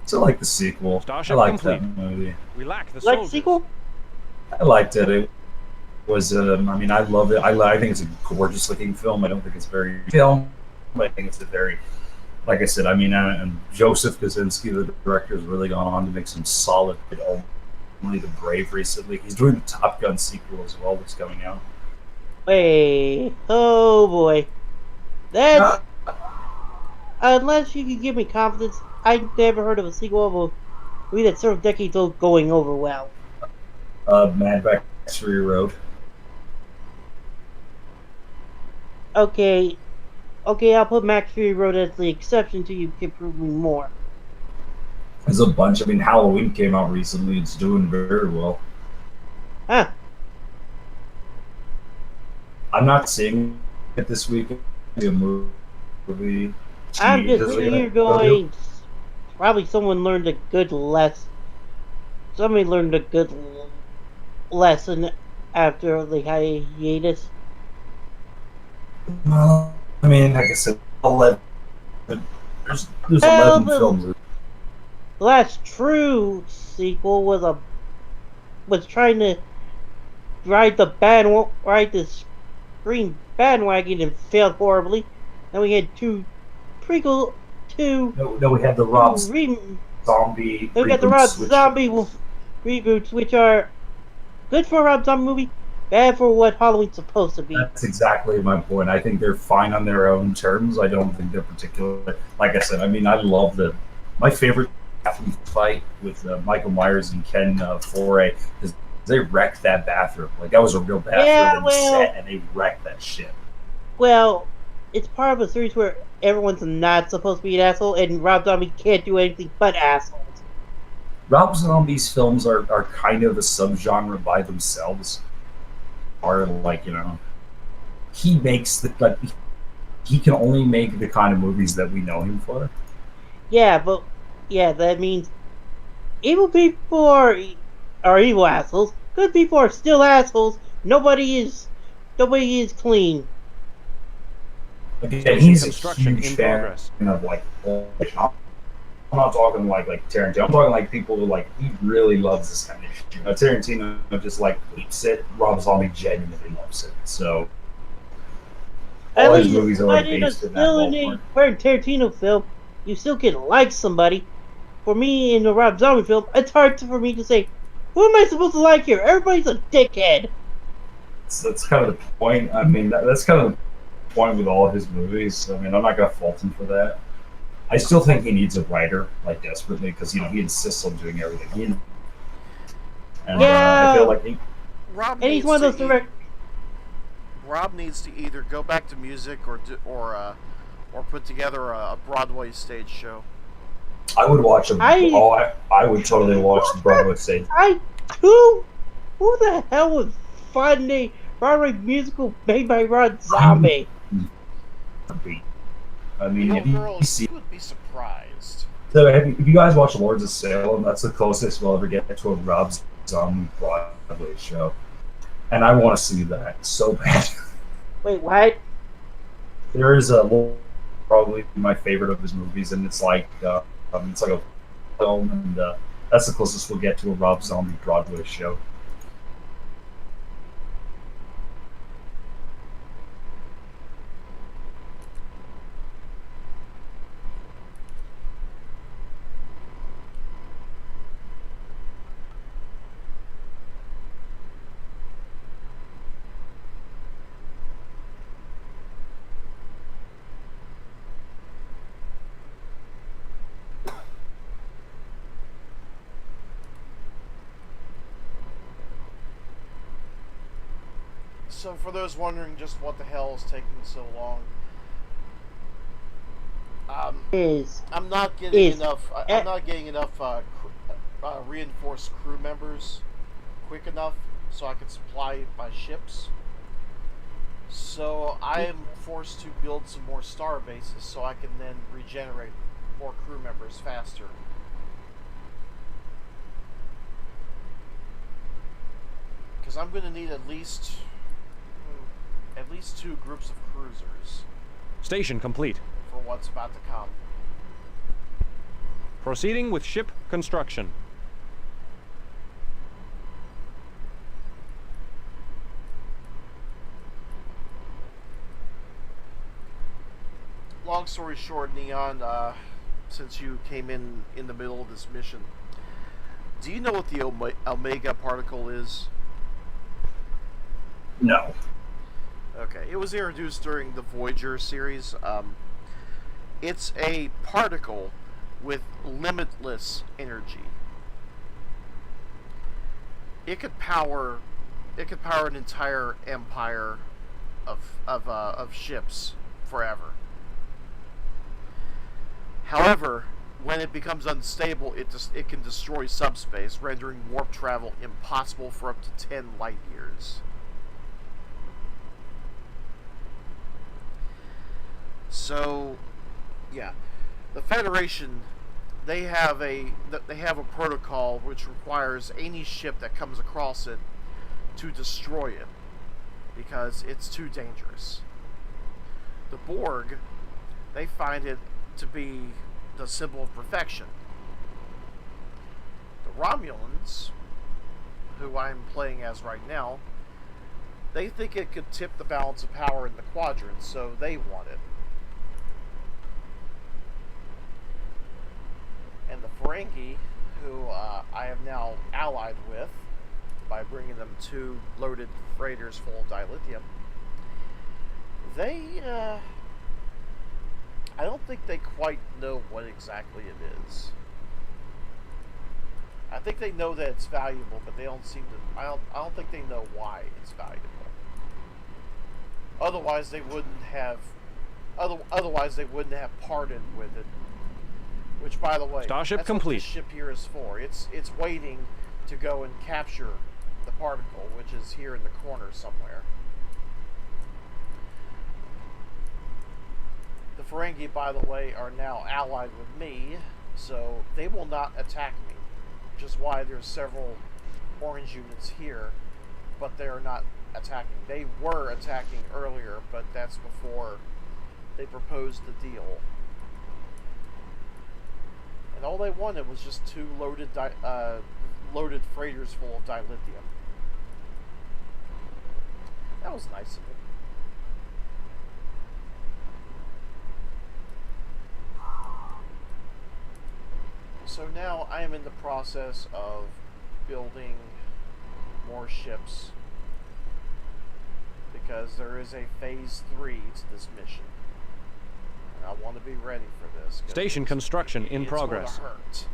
still like the sequel. Starship I liked complete. that movie. We lack the Like soldiers. sequel? I liked it. It was I love it. I think it's a gorgeous looking film. I don't think it's very film. I think it's a very, like I said, and Joseph Kosinski, the director, has really gone on to make some solid, Only the Brave recently. He's doing the Top Gun sequel as well that's coming out. Wait, oh boy. That's... Unless you can give me confidence, I never heard of a sequel of a movie that's several decades old going over well. Mad Max Fury Road. Okay, I'll put Max Fury Road as the exception till you can prove me more. There's a bunch. I mean, Halloween came out recently. It's doing very well. Huh. I'm not seeing it this week. A movie. I'm just sitting here going, probably someone learned a good lesson. Somebody learned a good lesson after the hiatus. Well, I mean, like I said, 11. There's 11 films. The last true sequel was trying to ride the screen bandwagon and failed horribly. Then we had two prequel two. No, we had the Rob Zombie. Then we got the Rob Zombie reboots, which are good for a Rob Zombie movie, bad for what Halloween's supposed to be. That's exactly my point. I think they're fine on their own terms. I don't think they're particular. Like I said, I mean, I love my favorite fight with Michael Myers and Ken Foray is they wrecked that bathroom. Like, that was a real bathroom set, and they wrecked that shit. Well, it's part of a series where everyone's not supposed to be an asshole, and Rob Zombie can't do anything but assholes. Rob Zombie's films are kind of a subgenre by themselves. Or, like, you know, he makes he can only make the kind of movies that we know him for. Yeah, but that means evil people are evil assholes. Good people are still assholes. Nobody is clean. Again, he's a huge fan of, like, I'm not talking like Tarantino. I'm talking like people who, like, he really loves this kind of shit. Tarantino just, like, hates it. Rob Zombie genuinely loves it. So all his movies are, like, based in that ballpark. For a Tarantino film, you still can like somebody. For me, in the Rob Zombie film, it's hard for me to say, who am I supposed to like here? Everybody's a dickhead. So that's kind of the point. I mean, that's kind of the point with all of his movies. I mean, I'm not going to fault him for that. I still think he needs a writer, like, desperately, because, you know, he insists on doing everything. And I feel like he's one of those Rob needs to either go back to music or put together a Broadway stage show. I would watch I would totally watch the Broadway stage. Who the hell would fund a Broadway musical made by Rob Zombie? I mean, you would be surprised. So, if you guys watch Lords of Salem, that's the closest we'll ever get to a Rob Zombie Broadway show, and I want to see that so bad. Wait, what? There is probably my favorite of his movies, and it's like a film, and that's the closest we'll get to a Rob Zombie Broadway show. So for those wondering just what the hell is taking so long, I'm not getting enough. I'm not getting enough reinforced crew members quick enough so I can supply my ships. So I am forced to build some more star bases so I can then regenerate more crew members faster. Because I'm going to need at least 2 groups of cruisers. Station complete. For what's about to come. Proceeding with ship construction. Long story short, Neon, since you came in the middle of this mission, do you know what the Omega particle is? No. Okay, it was introduced during the Voyager series. It's a particle with limitless energy. It could power an entire empire of ships forever. However, when it becomes unstable, it can destroy subspace, rendering warp travel impossible for up to 10 light years. So, yeah, the Federation, they have a protocol which requires any ship that comes across it to destroy it because it's too dangerous. The Borg, they find it to be the symbol of perfection. The Romulans, who I'm playing as right now, they think it could tip the balance of power in the quadrant, so they want it. And the Ferengi, who I have now allied with by bringing them 2 loaded freighters full of dilithium, they, I don't think they quite know what exactly it is. I think they know that it's valuable, but they don't seem to. I don't think they know why it's valuable. Otherwise, they wouldn't have. Otherwise, they wouldn't have parted with it. Which, by the way, Starship that's complete. what this ship here is for. It's waiting to go and capture the particle, which is here in the corner somewhere. The Ferengi, by the way, are now allied with me, so they will not attack me. Which is why there's several orange units here, but they are not attacking. They were attacking earlier, but that's before they proposed the deal. And all they wanted was just 2 loaded freighters full of dilithium. That was nice of it. So now I am in the process of building more ships because there is a phase 3 to this mission. And I want to be ready for this. Station construction in progress. It's gonna hurt.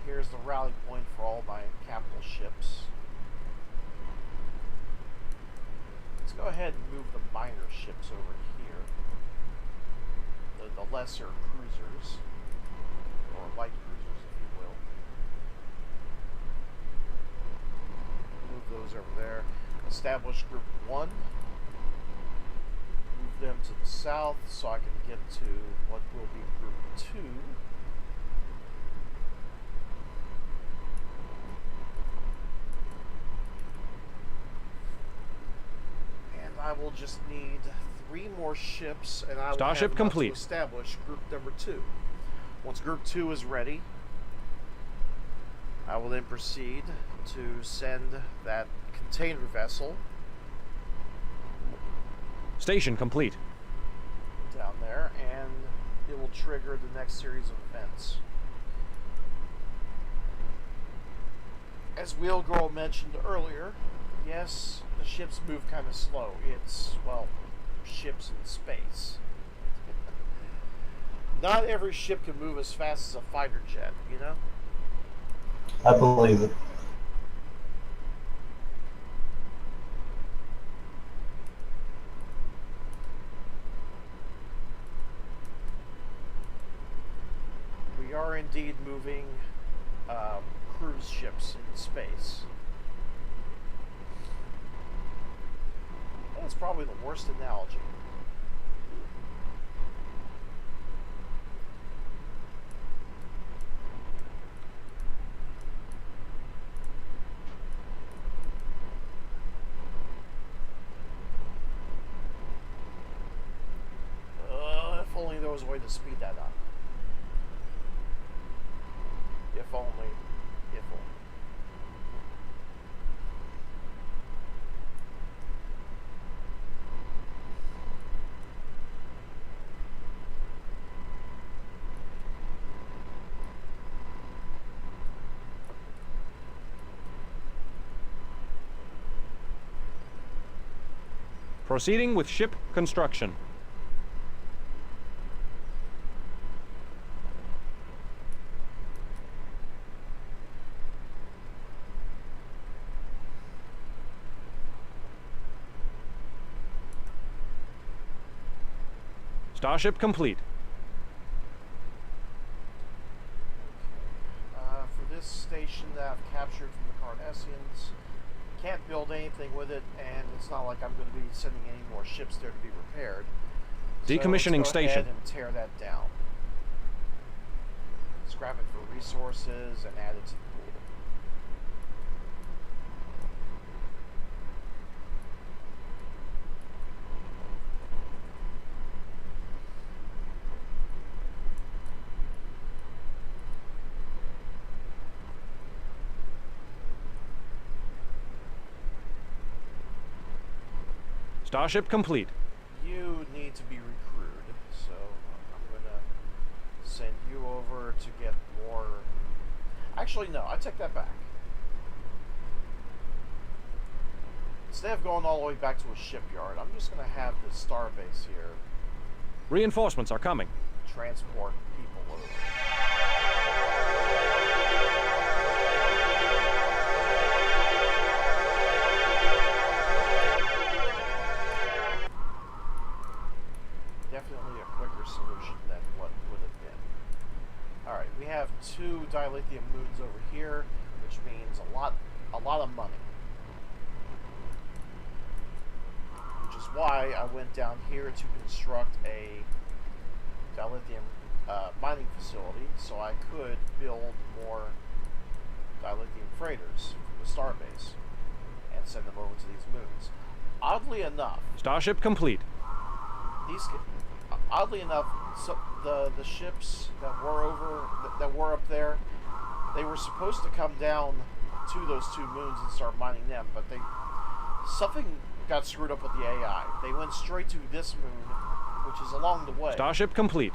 Here's the rally point for all my capital ships. Let's go ahead and move the minor ships over here. The lesser cruisers, or light cruisers if you will. Move those over there. Establish group 1. Move them to the south so I can get to what will be group 2. I will just need 3 more ships, and I will Starship have complete. to establish group number 2. Once group 2 is ready, I will then proceed to send that container vessel Station complete. down there, and it will trigger the next series of events. As Wheelgirl mentioned earlier, yes, the ships move kind of slow. It's, well, ships in space. Not every ship can move as fast as a fighter jet, you know? I believe it. We are indeed moving cruise ships in space. That's probably the worst analogy. If only there was a way to speed that up. If only. If only. Proceeding with ship construction. Starship complete. For this station that I've captured from the Cardassians, can't build anything with it, and it's not like I'm going to be sending any more ships there to be repaired. Decommissioning so let's go station. ahead and tear that down. Scrap it for resources and add it to the pool. Starship complete. You need to be recruited, so I'm going to send you over to get more... Actually, no, I take that back. Instead of going all the way back to a shipyard, I'm just going to have the starbase here Reinforcements are coming. transport people over. Definitely a quicker solution than what would have been. Alright, we have 2 dilithium moons over here, which means a lot of money. Which is why I went down here to construct a dilithium mining facility, so I could build more dilithium freighters from the starbase and send them over to these moons. Oddly enough, Starship complete. Oddly enough, so the ships that were up there, they were supposed to come down to those 2 moons and start mining them, but something got screwed up with the AI. They went straight to this moon, which is along the way. Starship complete.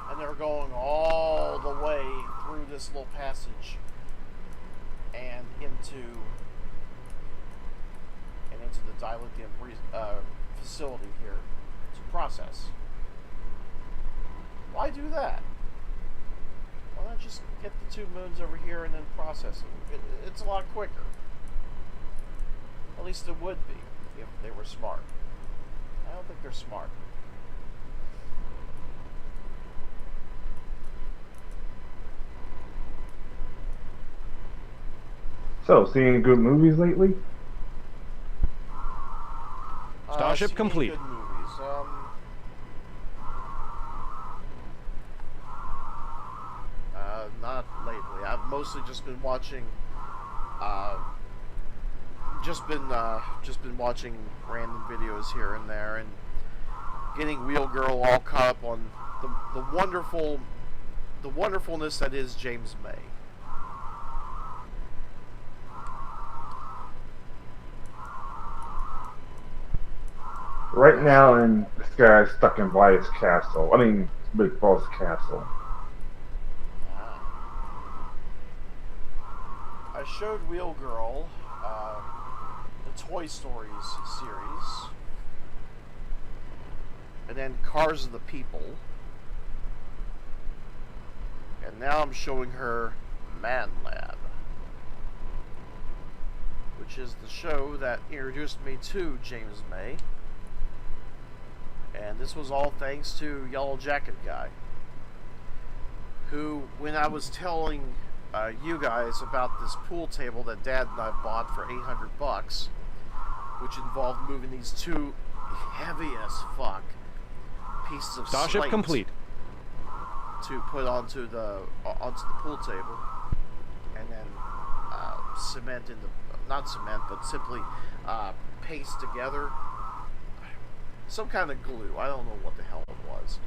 And they're going all the way through this little passage and into the dilithium facility here to process. Why do that? Why not just get the 2 moons over here and then process it? It's a lot quicker. At least it would be if they were smart. I don't think they're smart. So, seeing good movies lately? Starship Seen any complete. Good movies. Not lately. I've mostly just been watching. Just been watching random videos here and there, and getting Wheelgirl all caught up on the wonderfulness that is James May. Right now, and this guy's stuck in Wyatt's castle. I mean, Big Boss castle. I showed Wheelgirl the Toy Stories series, and then Cars of the People, and now I'm showing her Man Lab, which is the show that introduced me to James May. And this was all thanks to Yellow Jacket Guy, who, when I was telling you guys about this pool table that Dad and I bought for $800, which involved moving these 2 heavy as fuck pieces of Starship slate complete. to put onto the pool table, and then cement in the, not cement, but simply paste together some kind of glue. I don't know what the hell it was,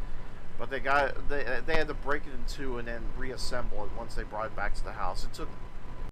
but they had to break it in 2 and then reassemble it once they brought it back to the house. It took